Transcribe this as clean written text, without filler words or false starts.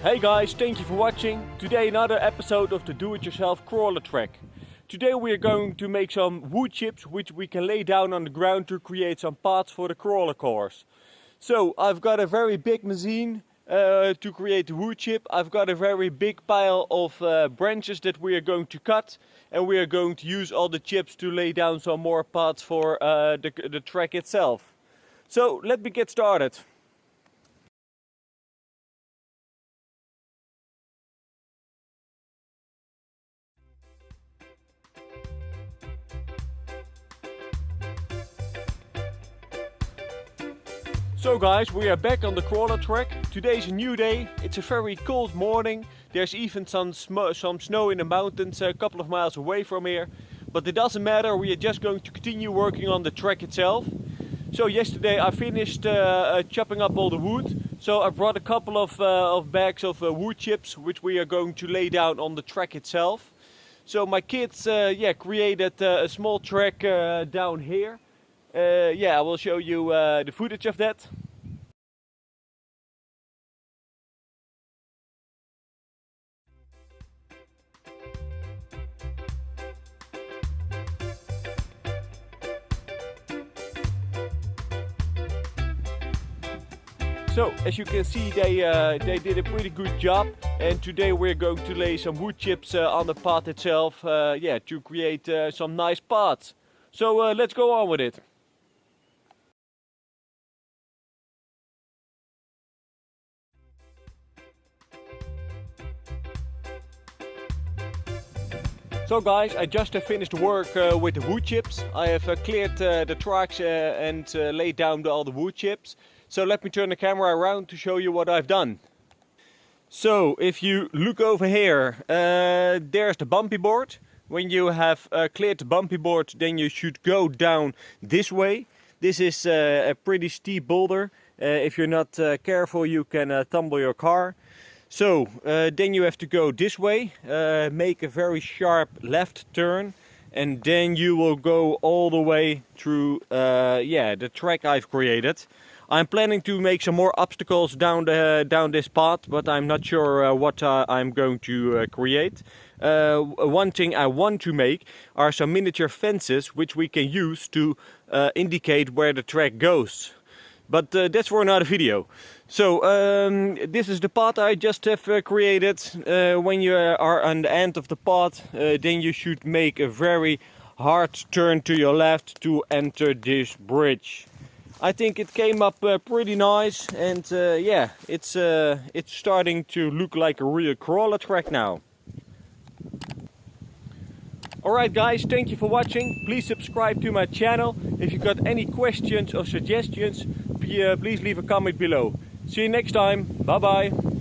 Hey guys, thank you for watching. Today another episode of the do-it-yourself crawler track. Today we are going to make some wood chips which we can lay down on the ground to create some paths for the crawler course. So I've got a very big machine to create the wood chip. I've got a very big pile of branches that we are going to cut, and we are going to use all the chips to lay down some more paths for the track itself. So let me get started. So guys, we are back on the crawler track. Today's a new day. It's a very cold morning. There's even some snow in the mountains a couple of miles away from here. But it doesn't matter, we are just going to continue working on the track itself. So yesterday I finished chopping up all the wood. So I brought a couple of bags of wood chips which we are going to lay down on the track itself. So my kids created a small track down here. I will show you the footage of that. So as you can see, they did a pretty good job, and today we're going to lay some wood chips on the path itself, to create some nice paths. So let's go on with it. So guys, I just finished work with the wood chips. I have cleared the tracks and laid down all the wood chips. So let me turn the camera around to show you what I've done. So if you look over here, there's the bumpy board. When you have cleared the bumpy board, then you should go down this way. This is a pretty steep boulder. If you're not careful, you can tumble your car. So then you have to go this way, make a very sharp left turn, and then you will go all the way through the track I've created. I'm planning to make some more obstacles down this path, but I'm not sure what I'm going to create. One thing I want to make are some miniature fences which we can use to indicate where the track goes. But that's for another video. So this is the path I just have created. When you are on the end of the path, then you should make a very hard turn to your left to enter this bridge. I think it came up pretty nice, and it's starting to look like a real crawler track now. Alright guys, thank you for watching. Please subscribe to my channel. If you got any questions or suggestions, please leave a comment below. See you next time. Bye bye.